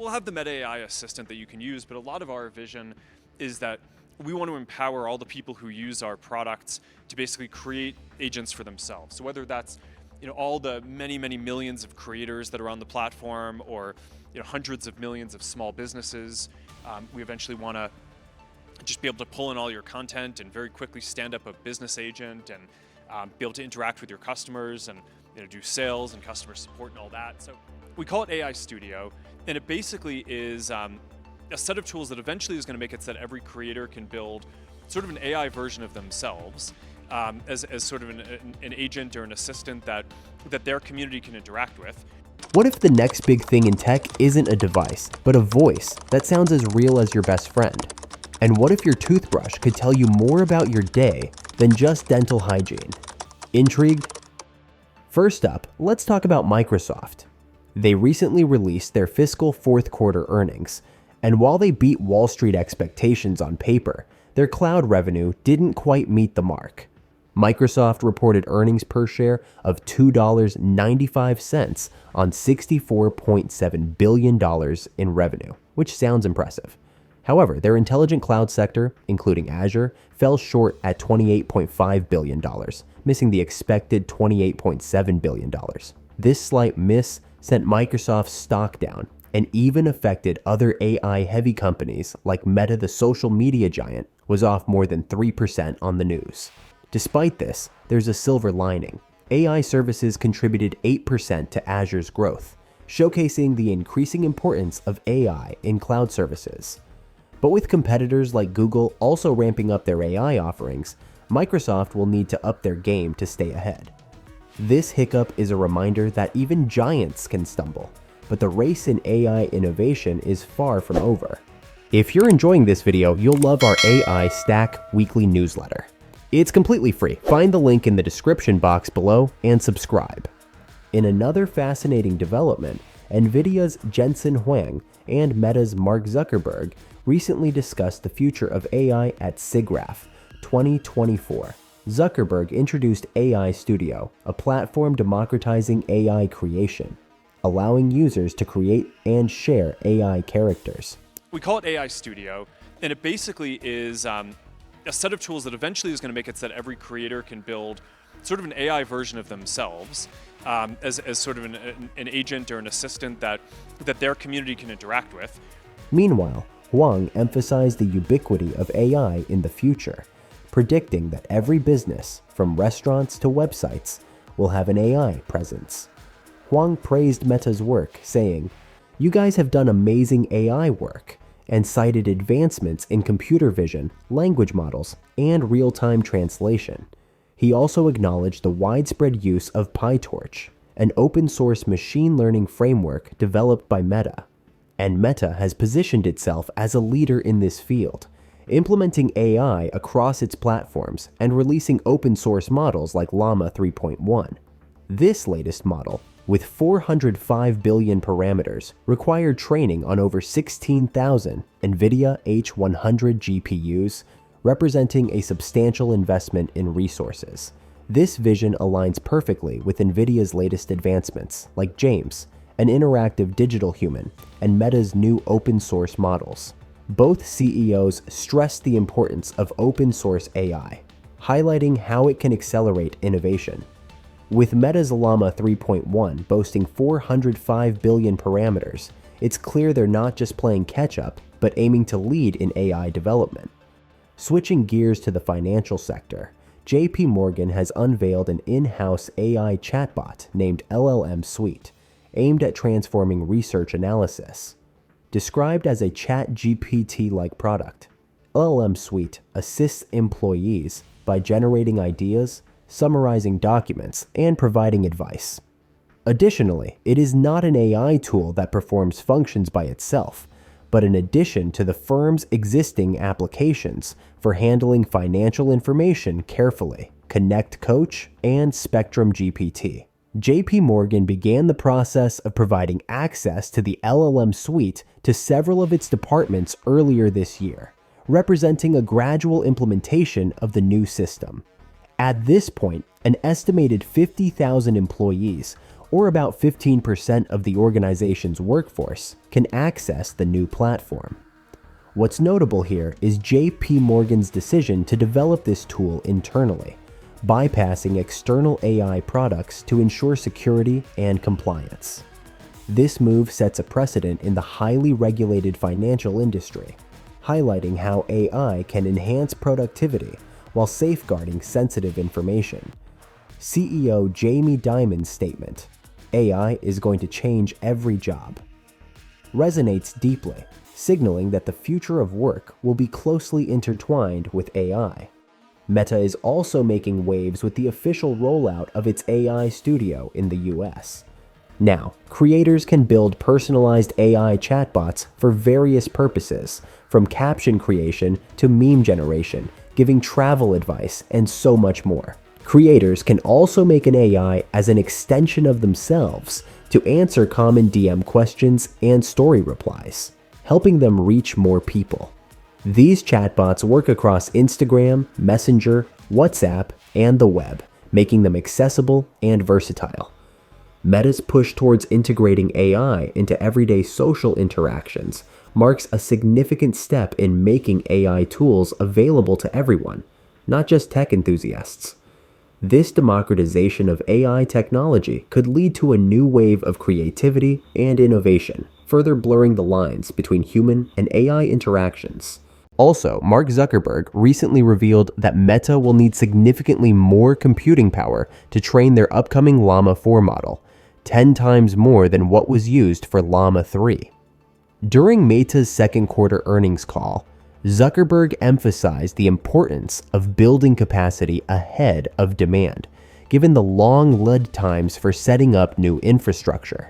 we'll have the Meta AI assistant that you can use, but a lot of our vision is that we want to empower all the people who use our products to basically create agents for themselves. So whether that's all the many millions of creators that are on the platform, or hundreds of millions of small businesses, we eventually want to just be able to pull in all your content and very quickly stand up a business agent and be able to interact with your customers and do sales and customer support and all that. So we call it AI Studio, and it basically is a set of tools that eventually is going to make it so that every creator can build sort of an AI version of themselves as sort of an agent or an assistant that their community can interact with. What if the next big thing in tech isn't a device, but a voice that sounds as real as your best friend? And what if your toothbrush could tell you more about your day than just dental hygiene? Intrigued? First up, let's talk about Microsoft. They recently released their fiscal fourth quarter earnings, and while they beat Wall Street expectations on paper, their cloud revenue didn't quite meet the mark. Microsoft reported earnings per share of $2.95 on $64.7 billion in revenue, which sounds impressive. However, their intelligent cloud sector, including Azure, fell short at $28.5 billion, missing the expected $28.7 billion. This slight miss sent Microsoft's stock down and even affected other AI-heavy companies like Meta. The social media giant was off more than 3% on the news. Despite this, there's a silver lining. AI services contributed 8% to Azure's growth, showcasing the increasing importance of AI in cloud services. But with competitors like Google also ramping up their AI offerings, Microsoft will need to up their game to stay ahead. This hiccup is a reminder that even giants can stumble, but the race in AI innovation is far from over. If you're enjoying this video, you'll love our AI Stack weekly newsletter. It's completely free. Find the link in the description box below and subscribe. In another fascinating development, NVIDIA's Jensen Huang and Meta's Mark Zuckerberg recently discussed the future of AI at SIGGRAPH 2024. Zuckerberg introduced AI Studio, a platform democratizing AI creation, allowing users to create and share AI characters. We call it AI Studio, and it basically is a set of tools that eventually is going to make it so that every creator can build sort of an AI version of themselves as sort of an agent or an assistant that their community can interact with. Meanwhile, Huang emphasized the ubiquity of AI in the future, predicting that every business, from restaurants to websites, will have an AI presence. Huang praised Meta's work, saying, "You guys have done amazing AI work," and cited advancements in computer vision, language models, and real-time translation. He also acknowledged the widespread use of PyTorch, an open-source machine learning framework developed by Meta. And Meta has positioned itself as a leader in this field, implementing AI across its platforms and releasing open-source models like Llama 3.1. This latest model, with 405 billion parameters, required training on over 16,000 NVIDIA H100 GPUs, representing a substantial investment in resources. This vision aligns perfectly with NVIDIA's latest advancements, like James, an interactive digital human, and Meta's new open-source models. Both CEOs stressed the importance of open-source AI, highlighting how it can accelerate innovation. With Meta's Llama 3.1 boasting 405 billion parameters, it's clear they're not just playing catch-up, but aiming to lead in AI development. Switching gears to the financial sector, JPMorgan has unveiled an in-house AI chatbot named LLM Suite, aimed at transforming research analysis. Described as a ChatGPT-like product, LLM Suite assists employees by generating ideas, summarizing documents, and providing advice. Additionally, it is not an AI tool that performs functions by itself, but an addition to the firm's existing applications for handling financial information carefully, Connect Coach and Spectrum GPT. JPMorgan began the process of providing access to the LLM Suite to several of its departments earlier this year, representing a gradual implementation of the new system. At this point, an estimated 50,000 employees or about 15% of the organization's workforce, can access the new platform. What's notable here is JPMorgan's decision to develop this tool internally, bypassing external AI products to ensure security and compliance. This move sets a precedent in the highly regulated financial industry, highlighting how AI can enhance productivity while safeguarding sensitive information. CEO Jamie Dimon's statement, "AI is going to change every job," resonates deeply, signaling that the future of work will be closely intertwined with AI. Meta is also making waves with the official rollout of its AI studio in the US. Now, creators can build personalized AI chatbots for various purposes, from caption creation to meme generation, giving travel advice, and so much more. Creators can also make an AI as an extension of themselves to answer common DM questions and story replies, helping them reach more people. These chatbots work across Instagram, Messenger, WhatsApp, and the web, making them accessible and versatile. Meta's push towards integrating AI into everyday social interactions marks a significant step in making AI tools available to everyone, not just tech enthusiasts. This democratization of AI technology could lead to a new wave of creativity and innovation, further blurring the lines between human and AI interactions. Also, Mark Zuckerberg recently revealed that Meta will need significantly more computing power to train their upcoming Llama 4 model, 10 times more than what was used for Llama 3. During Meta's second quarter earnings call, Zuckerberg emphasized the importance of building capacity ahead of demand, given the long lead times for setting up new infrastructure.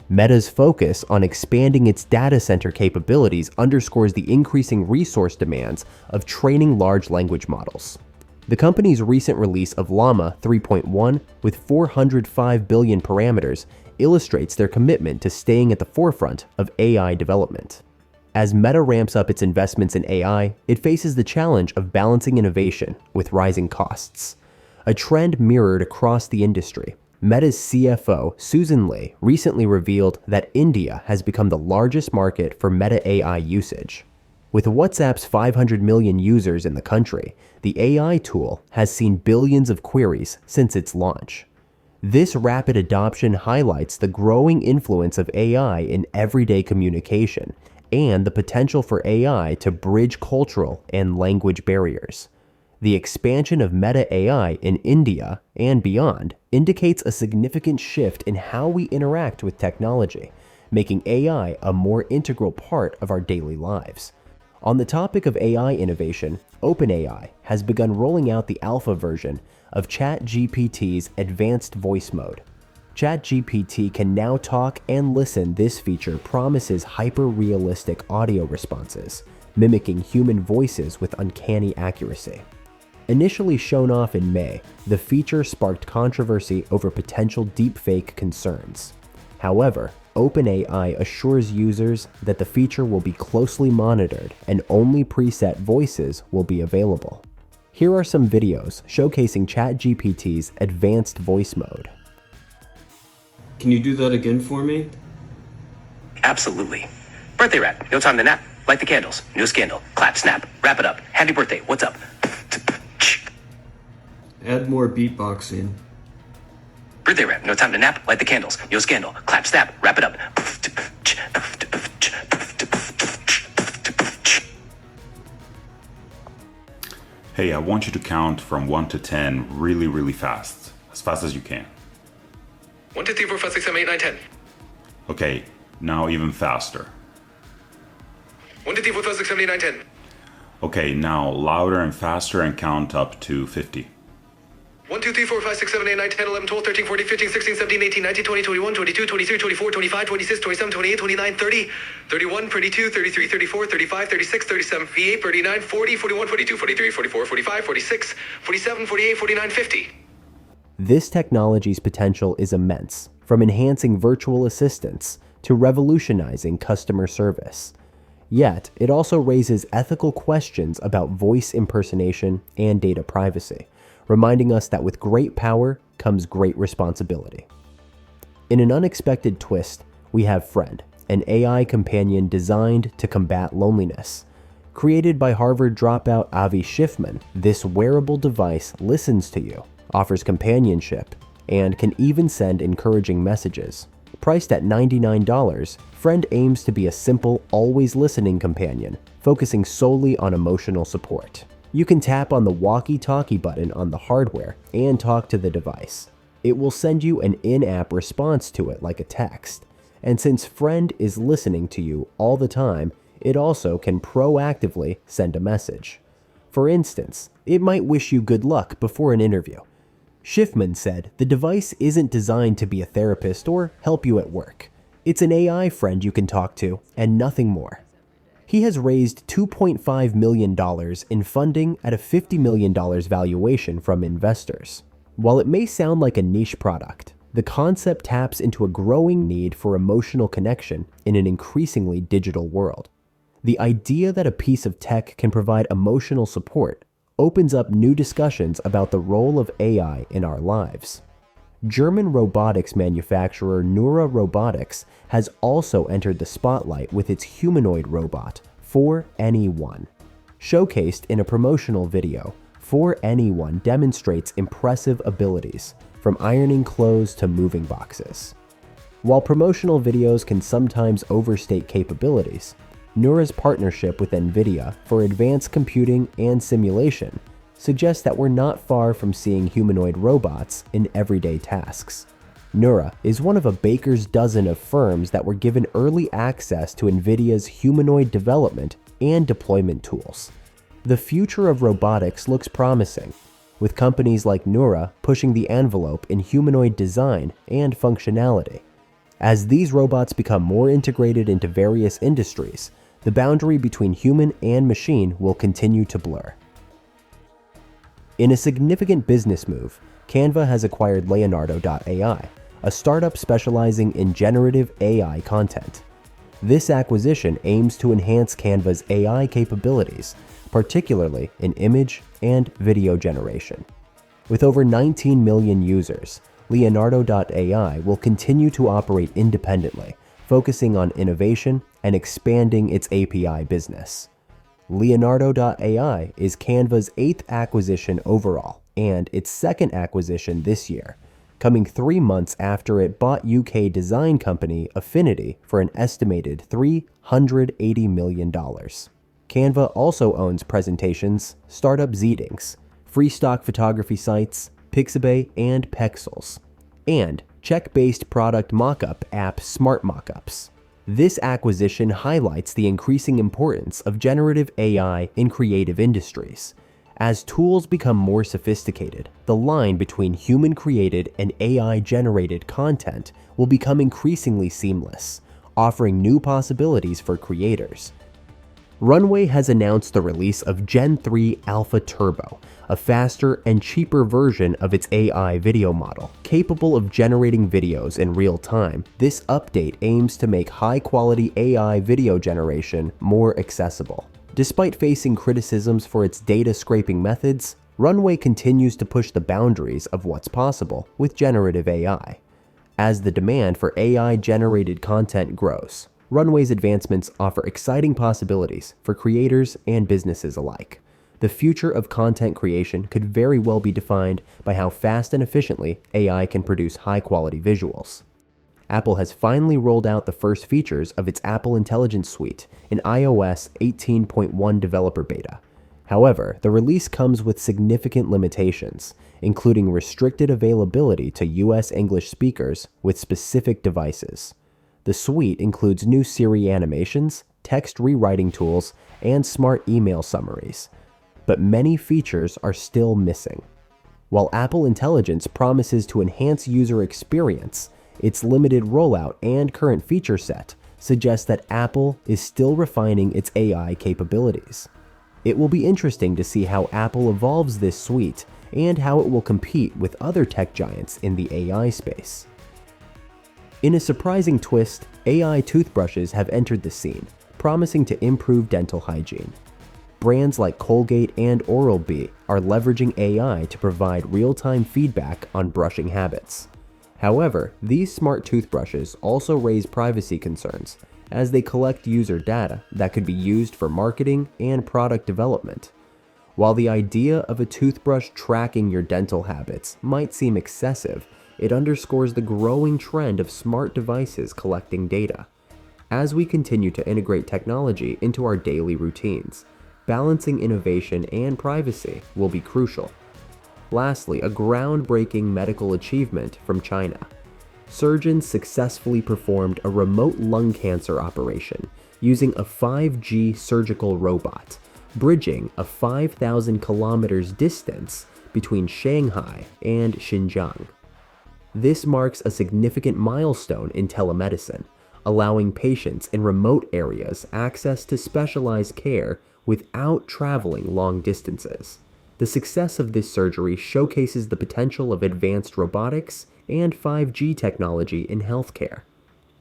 Meta's focus on expanding its data center capabilities underscores the increasing resource demands of training large language models. The company's recent release of Llama 3.1 with 405 billion parameters illustrates their commitment to staying at the forefront of AI development. As Meta ramps up its investments in AI, it faces the challenge of balancing innovation with rising costs, a trend mirrored across the industry. Meta's CFO, Susan Lee, recently revealed that India has become the largest market for Meta AI usage. With WhatsApp's 500 million users in the country, the AI tool has seen billions of queries since its launch. This rapid adoption highlights the growing influence of AI in everyday communication and the potential for AI to bridge cultural and language barriers. The expansion of Meta AI in India and beyond indicates a significant shift in how we interact with technology, making AI a more integral part of our daily lives. On the topic of AI innovation, OpenAI has begun rolling out the alpha version of ChatGPT's advanced voice mode. ChatGPT can now talk and listen. This feature promises hyper-realistic audio responses, mimicking human voices with uncanny accuracy. Initially shown off in May, the feature sparked controversy over potential deepfake concerns. However, OpenAI assures users that the feature will be closely monitored and only preset voices will be available. Here are some videos showcasing ChatGPT's advanced voice mode. Can you do that again for me? Absolutely. Birthday rap. No time to nap. Light the candles. New scandal. Clap, snap. Wrap it up. Happy birthday. What's up? Add more beatboxing. Birthday rap. No time to nap. Light the candles. No scandal. Clap, snap. Wrap it up. Hey, I want you to count from 1 to 10 really fast as you can. 1, 2, 3, 4, 5, 6, 7, 8, 9, 10. Okay, now even faster. 1, 2, 3, 4, 5, 6, 7, 8, 9, 10. Okay, now louder and faster and count up to 50. 1, 2, 3, 4, 5, 6, 7, 8, 9, 10, 11, 12, 13, 14, 15, 16, 17, 18, 19, 20, 21, 22, 23, 24, 25, 26, 27, 28, 29, 30, 31, 32, 33, 34, 35, 36, 37, 38, 39, 40, 41, 42, 43, 44, 45, 46, 47, 48, 49, 50. This technology's potential is immense, from enhancing virtual assistants to revolutionizing customer service. Yet, it also raises ethical questions about voice impersonation and data privacy, reminding us that with great power comes great responsibility. In an unexpected twist, we have Friend, an AI companion designed to combat loneliness. Created by Harvard dropout Avi Schiffman, this wearable device listens to you, offers companionship, and can even send encouraging messages. Priced at $99, Friend aims to be a simple, always listening companion, focusing solely on emotional support. You can tap on the walkie-talkie button on the hardware and talk to the device. It will send you an in-app response to it like a text. And since Friend is listening to you all the time, it also can proactively send a message. For instance, it might wish you good luck before an interview. Schiffman said the device isn't designed to be a therapist or help you at work. It's an AI friend you can talk to and nothing more. He has raised $2.5 million in funding at a $50 million valuation from investors. While it may sound like a niche product, the concept taps into a growing need for emotional connection in an increasingly digital world. The idea that a piece of tech can provide emotional support opens up new discussions about the role of AI in our lives. German robotics manufacturer Neura Robotics has also entered the spotlight with its humanoid robot, For Anyone. Showcased in a promotional video, For Anyone demonstrates impressive abilities, from ironing clothes to moving boxes. While promotional videos can sometimes overstate capabilities, Neura's partnership with NVIDIA for advanced computing and simulation suggests that we're not far from seeing humanoid robots in everyday tasks. Neura is one of a baker's dozen of firms that were given early access to NVIDIA's humanoid development and deployment tools. The future of robotics looks promising, with companies like Neura pushing the envelope in humanoid design and functionality. As these robots become more integrated into various industries, the boundary between human and machine will continue to blur. In a significant business move, Canva has acquired Leonardo.ai, a startup specializing in generative AI content. This acquisition aims to enhance Canva's AI capabilities, particularly in image and video generation. With over 19 million users, Leonardo.ai will continue to operate independently, focusing on innovation and expanding its API business. Leonardo.ai is Canva's 8th acquisition overall and its 2nd acquisition this year, coming 3 months after it bought UK design company Affinity for an estimated $380 million. Canva also owns presentations, startup Zedings, free stock photography sites, Pixabay and Pexels, and check-based product mockup app Smart Mockups. This acquisition highlights the increasing importance of generative AI in creative industries. As tools become more sophisticated, the line between human-created and AI-generated content will become increasingly seamless, offering new possibilities for creators. Runway has announced the release of Gen 3 Alpha Turbo, a faster and cheaper version of its AI video model. Capable of generating videos in real time, this update aims to make high-quality AI video generation more accessible. Despite facing criticisms for its data scraping methods, Runway continues to push the boundaries of what's possible with generative AI. As the demand for AI-generated content grows, Runway's advancements offer exciting possibilities for creators and businesses alike. The future of content creation could very well be defined by how fast and efficiently AI can produce high-quality visuals. Apple has finally rolled out the first features of its Apple Intelligence Suite in iOS 18.1 developer beta. However, the release comes with significant limitations, including restricted availability to US English speakers with specific devices. The suite includes new Siri animations, text rewriting tools, and smart email summaries. But many features are still missing. While Apple Intelligence promises to enhance user experience, its limited rollout and current feature set suggest that Apple is still refining its AI capabilities. It will be interesting to see how Apple evolves this suite and how it will compete with other tech giants in the AI space. In a surprising twist, AI toothbrushes have entered the scene, promising to improve dental hygiene. Brands like Colgate and Oral-B are leveraging AI to provide real-time feedback on brushing habits. However, these smart toothbrushes also raise privacy concerns, as they collect user data that could be used for marketing and product development. While the idea of a toothbrush tracking your dental habits might seem excessive, it underscores the growing trend of smart devices collecting data. As we continue to integrate technology into our daily routines, balancing innovation and privacy will be crucial. Lastly, a groundbreaking medical achievement from China. Surgeons successfully performed a remote lung cancer operation using a 5G surgical robot, bridging a 5,000 kilometers distance between Shanghai and Xinjiang. This marks a significant milestone in telemedicine, allowing patients in remote areas access to specialized care without traveling long distances. The success of this surgery showcases the potential of advanced robotics and 5G technology in healthcare.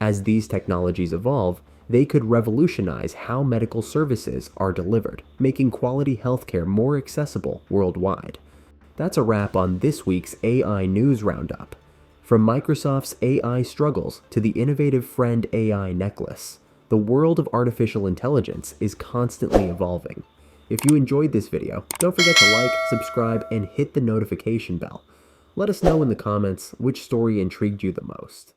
As these technologies evolve, they could revolutionize how medical services are delivered, making quality healthcare more accessible worldwide. That's a wrap on this week's AI News Roundup. From Microsoft's AI struggles to the innovative Friend AI necklace, the world of artificial intelligence is constantly evolving. If you enjoyed this video, don't forget to like, subscribe, and hit the notification bell. Let us know in the comments which story intrigued you the most.